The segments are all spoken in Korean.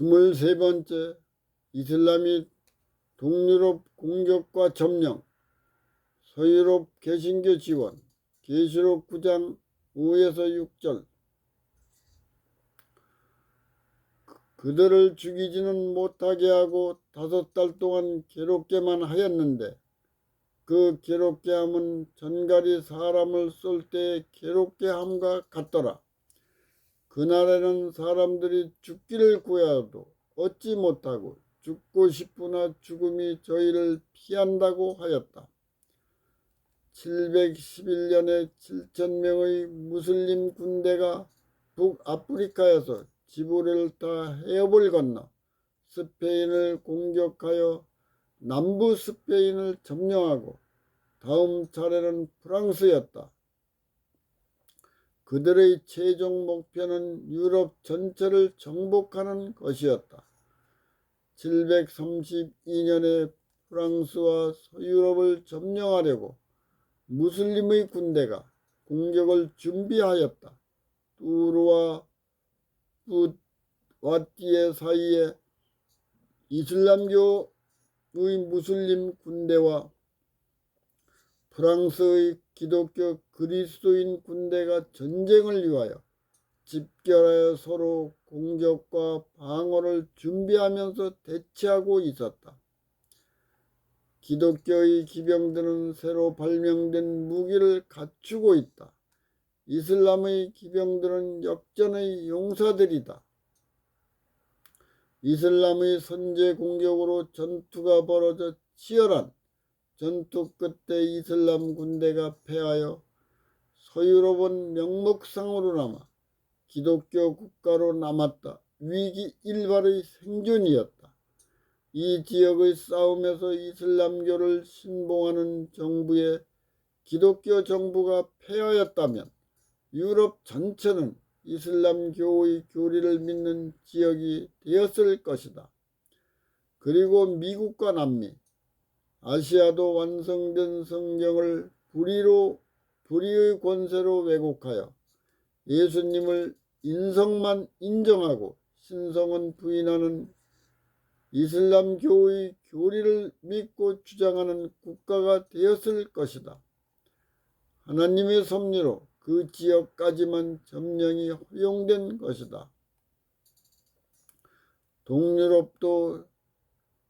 23번째, 이슬람이 동유럽 공격과 점령, 서유럽 개신교 지원, 계시록 9장 5에서 6절. 그들을 죽이지는 못하게 하고 5달 동안 괴롭게만 하였는데 그 괴롭게 함은 전갈이 사람을 쏠 때의 괴롭게 함과 같더라. 그날에는 사람들이 죽기를 구하여도 얻지 못하고 죽고 싶으나 죽음이 저희를 피한다고 하였다. 711년에 7,000명의 무슬림 군대가 북아프리카에서 지브랄 타 해협을 건너 스페인을 공격하여 남부 스페인을 점령하고 다음 차례는 프랑스였다. 그들의 최종 목표는 유럽 전체를 정복하는 것이었다. 732년에 프랑스와 서유럽을 점령하려고 무슬림의 군대가 공격을 준비하였다. 뚜르와 부와티에 사이에 이슬람교의 무슬림 군대와 프랑스의 기독교 그리스도인 군대가 전쟁을 위하여 집결하여 서로 공격과 방어를 준비하면서 대치하고 있었다. 기독교의 기병들은 새로 발명된 무기를 갖추고 있다. 이슬람의 기병들은 역전의 용사들이다. 이슬람의 선제 공격으로 전투가 벌어져 치열한 전투 끝에 이슬람 군대가 패하여 서유럽은 명목상으로나마 기독교 국가로 남았다. 위기 일발의 생존이었다. 이 지역의 싸움에서 이슬람교를 신봉하는 정부의 기독교 정부가 패하였다면 유럽 전체는 이슬람교의 교리를 믿는 지역이 되었을 것이다. 그리고 미국과 남미, 아시아도 완성된 성경을 불의의 권세로 왜곡하여 예수님을 인성만 인정하고 신성은 부인하는 이슬람교의 교리를 믿고 주장하는 국가가 되었을 것이다. 하나님의 섭리로 그 지역까지만 점령이 허용된 것이다. 동유럽도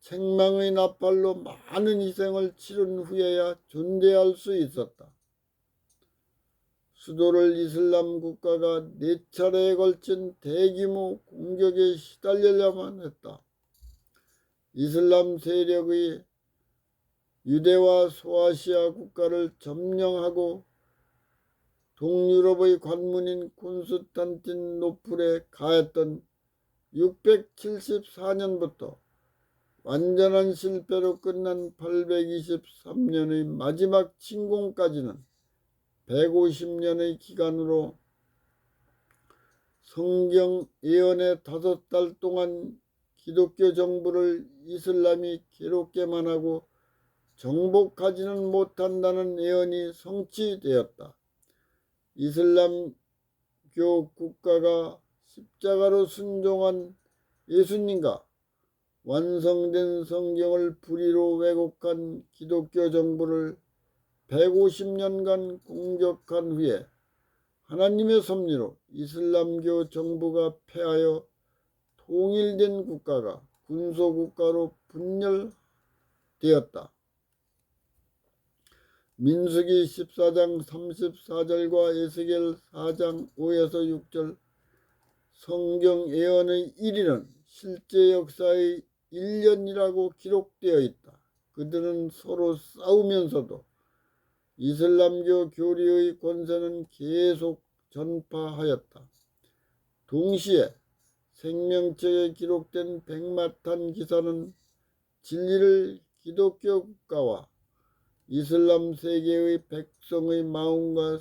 책망의 나팔로 많은 희생을 치른 후에야 존재할 수 있었다. 수도를 이슬람 국가가 4차례에 걸친 대규모 공격에 시달리려만 했다. 이슬람 세력의 유대와 소아시아 국가를 점령하고 동유럽의 관문인 콘스탄티노플에 가했던 674년부터 완전한 실패로 끝난 823년의 마지막 침공까지는 150년의 기간으로 성경 예언의 5달 동안 기독교 정부를 이슬람이 괴롭게만 하고 정복하지는 못한다는 예언이 성취되었다. 이슬람교 국가가 십자가로 순종한 예수님과 완성된 성경을 불의로 왜곡한 기독교 정부를 150년간 공격한 후에 하나님의 섭리로 이슬람교 정부가 패하여 통일된 국가가 군소국가로 분열되었다. 민수기 14장 34절과 에스겔 4장 5에서 6절 성경 예언의 1위는 실제 역사의 1년이라고 기록되어 있다. 그들은 서로 싸우면서도 이슬람교 교리의 권세는 계속 전파하였다. 동시에 생명책에 기록된 백마탄 기사는 진리를 기독교 국가와 이슬람 세계의 백성의 마음과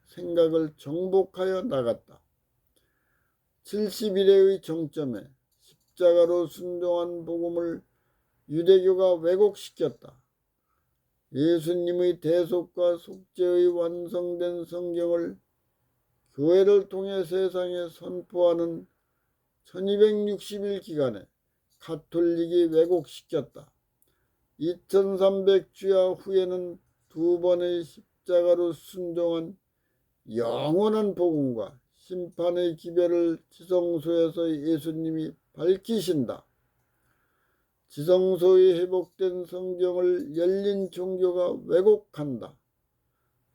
생각을 정복하여 나갔다. 70일의 정점에 십자가로 순종한 복음을 유대교가 왜곡시켰다. 예수님의 대속과 속죄의 완성된 성경을 교회를 통해 세상에 선포하는 1260일 기간에 가톨릭이 왜곡시켰다. 2300주야 후에는 두 번의 십자가로 순종한 영원한 복음과 심판의 기별을 지성소에서 예수님이 밝히신다. 지성소에 회복된 성경을 열린 종교가 왜곡한다.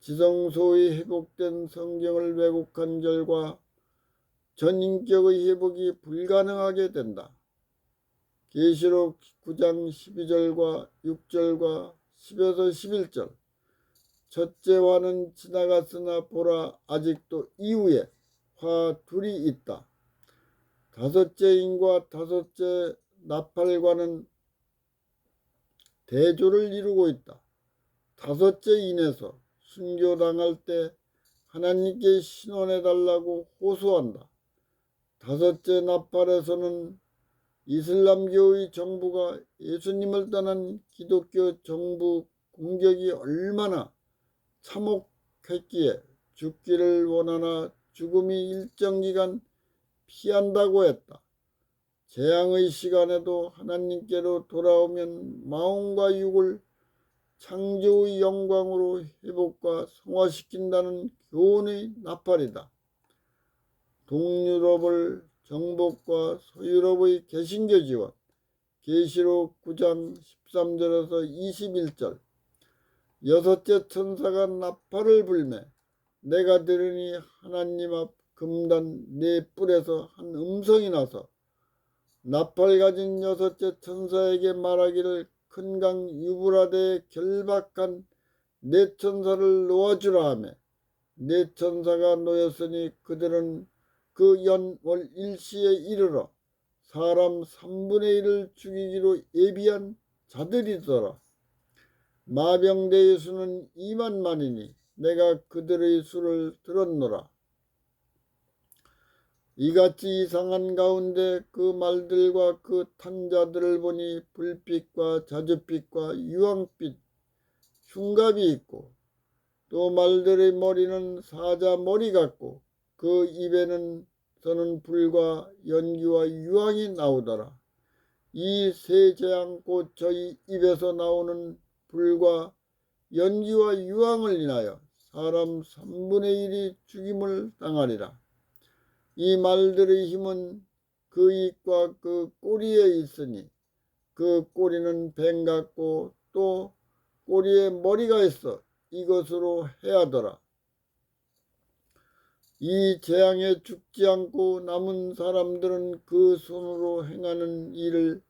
지성소에 회복된 성경을 왜곡한 결과 전인격의 회복이 불가능하게 된다. 계시록 9장 12절과 6절과 10에서 11절 첫째 화는 지나갔으나 보라 아직도 이후에 화 둘이 있다. 다섯째 인과 다섯째 나팔과는 대조를 이루고 있다. 다섯째 인에서 순교당할 때 하나님께 신원해달라고 호소한다. 다섯째 나팔에서는 이슬람교의 정부가 예수님을 떠난 기독교 정부 공격이 얼마나 참혹했기에 죽기를 원하나 죽음이 일정 기간 피한다고 했다. 재앙의 시간에도 하나님께로 돌아오면 마음과 육을 창조의 영광으로 회복과 성화시킨다는 교훈의 나팔이다. 동유럽을 정복과 서유럽의 개신교 지원 계시록 9장 13절에서 21절 여섯째 천사가 나팔을 불매 내가 들으니 하나님 앞 금단 네 뿔에서 한 음성이 나서 나팔 가진 여섯째 천사에게 말하기를 큰 강 유브라데에 결박한 네 천사를 놓아주라 하며 네 천사가 놓였으니 그들은 그 연월 일시에 이르러 사람 3분의 1을 죽이기로 예비한 자들이더라. 마병대의 수는 2만만이니 내가 그들의 수를 들었노라. 이같이 이상한 가운데 그 말들과 그 탄자들을 보니 불빛과 자줏빛과 유황빛 흉갑이 있고 또 말들의 머리는 사자 머리 같고 그 입에는 서는 불과 연기와 유황이 나오더라. 이 세 재앙 곧 저희 입에서 나오는 불과 연기와 유황을 인하여 사람 3분의 1이 죽임을 당하리라. 이 말들의 힘은 그 입과 그 꼬리에 있으니 그 꼬리는 뱀 같고 또 꼬리에 머리가 있어 이것으로 해하더라. 이 재앙에 죽지 않고 남은 사람들은 그 손으로 행하는 일을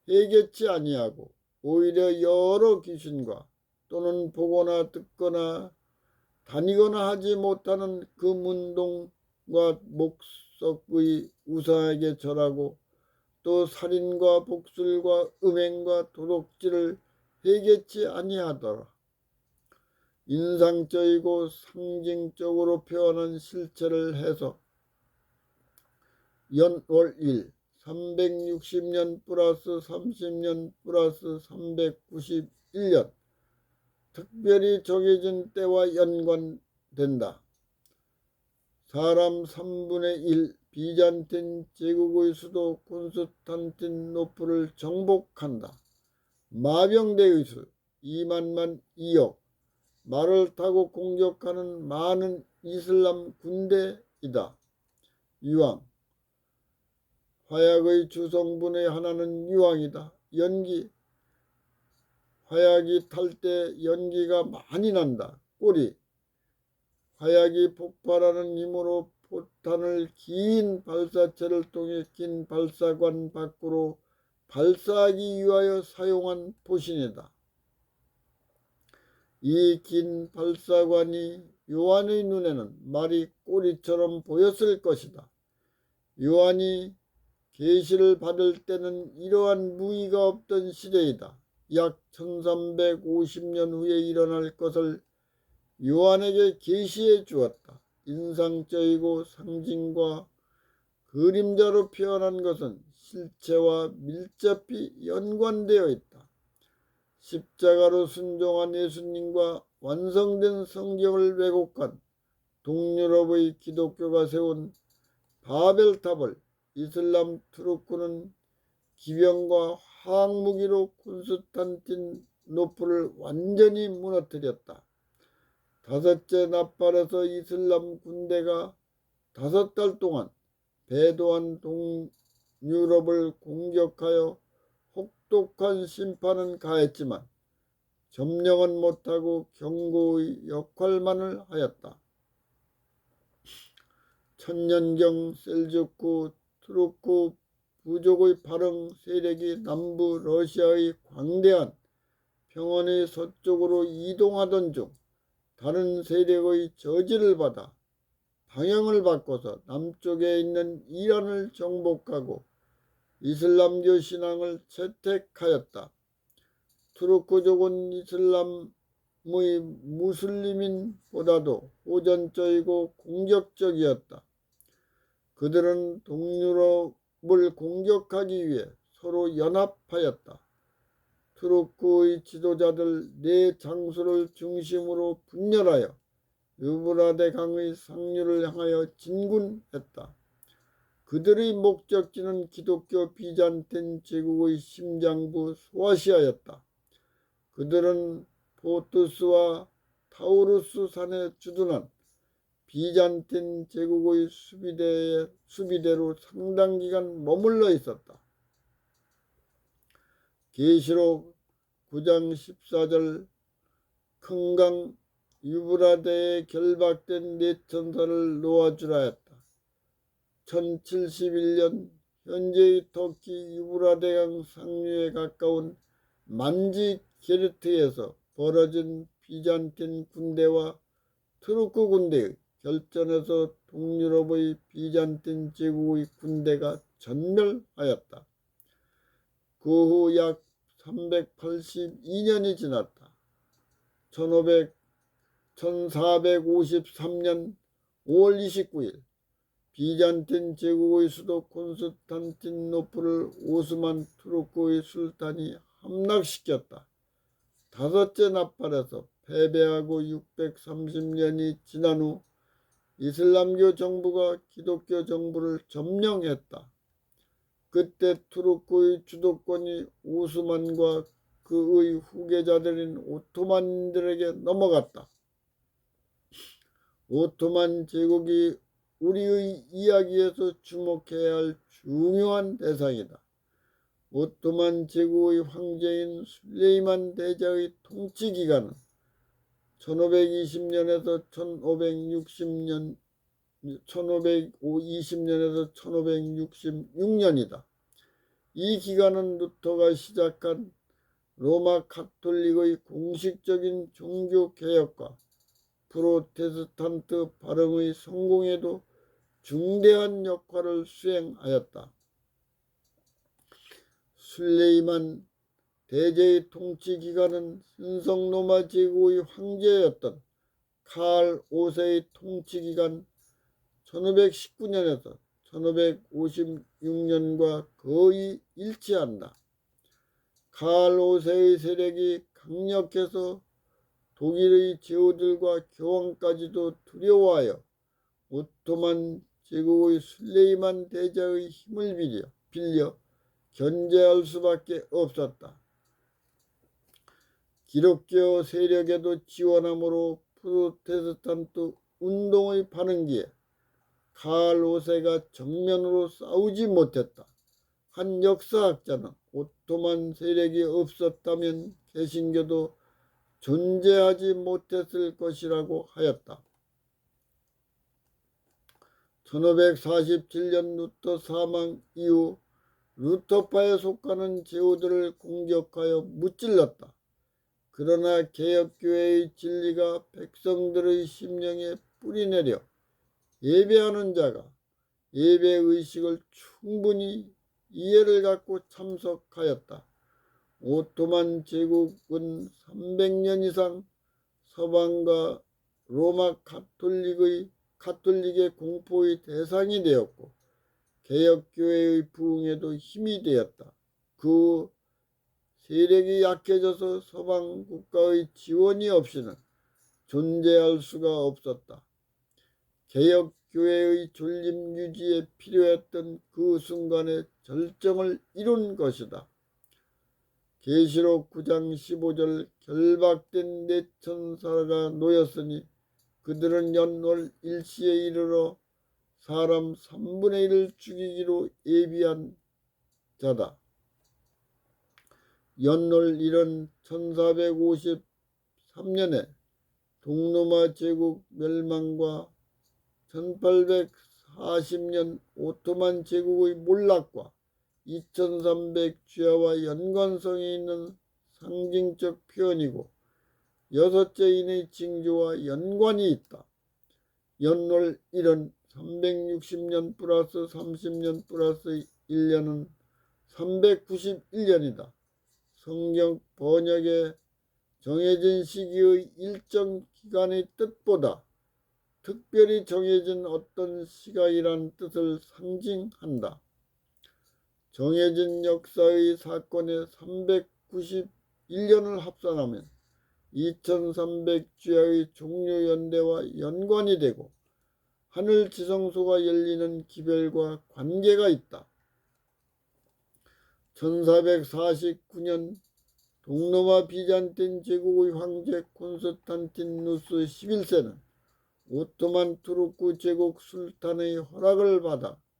해결치 아니하고 오히려 여러 귀신과 또는 보거나 듣거나 다니거나 하지 못하는 그 문동과 목석의 우상에게 절하고 또 살인과 복술과 음행과 도둑질을 해결치 아니하더라. 인상적이고 상징적으로 표현한 실체를 해서 연월일 360년 플러스 30년 플러스 391년 특별히 정해진 때와 연관된다. 사람 3분의 1 비잔틴 제국의 수도 콘스탄티노플을 정복한다. 마병대의 수 2만만 2억 말을 타고 공격하는 많은 이슬람 군대이다. 유황 화약의 주성분의 하나는 유황이다. 연기 화약이 탈 때 연기가 많이 난다. 꼬리 화약이 폭발하는 힘으로 포탄을 긴 발사체를 통해 긴 발사관 밖으로 발사하기 위하여 사용한 포신이다. 이 긴 발사관이 요한의 눈에는 말이 꼬리처럼 보였을 것이다. 요한이 계시를 받을 때는 이러한 무의가 없던 시대이다. 약 1350년 후에 일어날 것을 요한에게 계시해 주었다. 인상적이고 상징과 그림자로 표현한 것은 실체와 밀접히 연관되어 있다. 십자가로 순종한 예수님과 완성된 성경을 왜곡한 동유럽의 기독교가 세운 바벨탑을 이슬람 투르크는 기병과 화학무기로 콘스탄티노플을 완전히 무너뜨렸다. 다섯째 나팔에서 이슬람 군대가 5달 동안 배도한 동유럽을 공격하여 혹독한 심판은 가했지만 점령은 못하고 경고의 역할만을 하였다. 천년경 셀주크 투르크 부족의 발흥 세력이 남부 러시아의 광대한 평원의 서쪽으로 이동하던 중 다른 세력의 저지를 받아 방향을 바꿔서 남쪽에 있는 이란을 정복하고 이슬람교 신앙을 채택하였다. 투르크족은 이슬람의 무슬림인보다도 호전적이고 공격적이었다. 그들은 동유럽을 공격하기 위해 서로 연합하였다. 투르크의 지도자들 4장수를 중심으로 분열하여 유브라데 강의 상류를 향하여 진군했다. 그들의 목적지는 기독교 비잔틴 제국의 심장부 소아시아였다. 그들은 포투스와 타우루스 산에 주둔한 비잔틴 제국의 수비대로 상당 기간 머물러 있었다. 계시록 9장 14절 큰 강 유브라데에 결박된 4천사를 놓아주라 했다. 1071년 현재의 터키 유브라데강 상류에 가까운 만지 게르트에서 벌어진 비잔틴 군대와 투르크 군대의 결전에서 동유럽의 비잔틴 제국의 군대가 전멸하였다. 그 후 약 382년이 지났다. 1453년 5월 29일 비잔틴 제국의 수도 콘스탄티노플을 오스만 투르크의 술탄이 함락시켰다. 5째 나팔에서 패배하고 630년이 지난 후 이슬람교 정부가 기독교 정부를 점령했다. 그때 투르크의 주도권이 오스만과 그의 후계자들인 오토만들에게 넘어갔다. 오토만 제국이 우리의 이야기에서 주목해야 할 중요한 대상이다. 오토만 제국의 황제인 술레이만 대자의 통치 기간은 1520년에서 1566년이다. 이 기간은 루터가 시작한 로마 가톨릭의 공식적인 종교 개혁과 프로테스탄트 발흥의 성공에도 중대한 역할을 수행하였다. 술레이만 대제의 통치 기간은 신성 로마 제국의 황제였던 칼 5세의 통치 기간 1519년에서 1556년과 거의 일치한다. 칼 5세의 세력이 강력해서 독일의 제후들과 교황까지도 두려워하여 오토만 제국의 술레이만 대자의 힘을 빌려 견제할 수밖에 없었다. 기독교 세력에도 지원함으로 프로테스탄트 운동의 반응기에 칼 5세가 정면으로 싸우지 못했다. 한 역사학자는 오토만 세력이 없었다면 개신교도 존재하지 못했을 것이라고 하였다. 1547년 루터 사망 이후 루터파에 속하는 제후들을 공격하여 무찔렀다. 그러나 개혁교회의 진리가 백성들의 심령에 뿌리내려 예배하는 자가 예배의식을 충분히 이해를 갖고 참석하였다. 오토만 제국은 300년 이상 서방과 로마 가톨릭의 공포의 대상이 되었고 개혁교회의 부흥에도 힘이 되었다. 그 세력이 약해져서 서방 국가의 지원이 없이는 존재할 수가 없었다. 개혁 교회의 존립 유지에 필요했던 그 순간의 절정을 이룬 것이다. 계시록 9장 15절 결박된 네 천사가 놓였으니 그들은 연월 일시에 이르러 사람 3분의 1을 죽이기로 예비한 자다. 연월 1은 1453년에 동로마 제국 멸망과 1840년 오토만 제국의 몰락과 2300 주야와 연관성이 있는 상징적 표현이고 여섯째인의 징조와 연관이 있다. 연월 1은 360년 플러스 30년 플러스 1년은 391년이다. 성경 번역에 정해진 시기의 일정 기간의 뜻보다 특별히 정해진 어떤 시간이란 뜻을 상징한다. 정해진 역사의 사건에 391년을 합산하면 2300주야의 종료연대와 연관이 되고 하늘 지성소가 열리는 기별과 관계가 있다. 1449년 동로마 비잔틴 제국의 황제 콘스탄티누스 11세는 오토만 투르크 제국 술탄의 허락을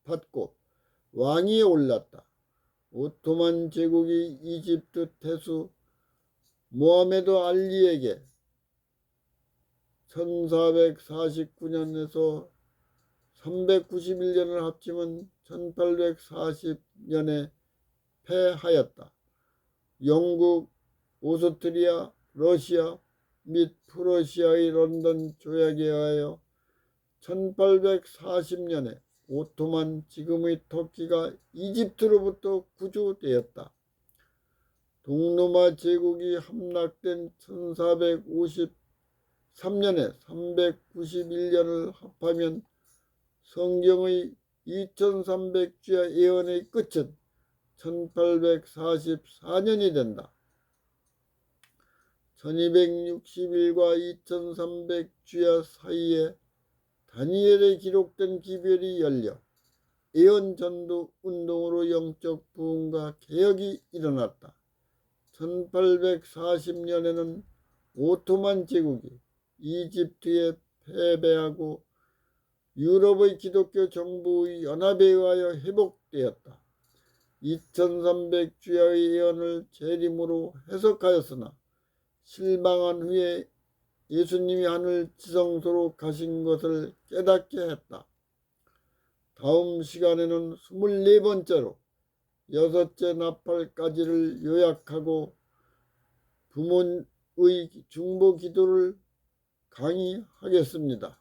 받고 왕위에 올랐다. 오토만 제국이 이집트 태수 모하메드 알리에게 1449년에서 391년을 합치면 1840년에 패하였다. 영국, 오스트리아, 러시아 및 프러시아의 런던 조약에 의하여 1840년에 오토만 지금의 터키가 이집트로부터 구조되었다. 동로마 제국이 함락된 1453년에 391년을 합하면 성경의 2300주야 예언의 끝은 1844년이 된다. 1260일과 2300주야 사이에 다니엘에 기록된 기별이 열려 예언전도 운동으로 영적 부흥과 개혁이 일어났다. 1840년에는 오토만 제국이 이집트에 패배하고 유럽의 기독교 정부의 연합에 의하여 회복되었다. 2300주야의 예언을 재림으로 해석하였으나 실망한 후에 예수님이 하늘 지성소로 가신 것을 깨닫게 했다. 다음 시간에는 24번째로 여섯째 나팔까지를 요약하고 부모의 중보 기도를 강의하겠습니다.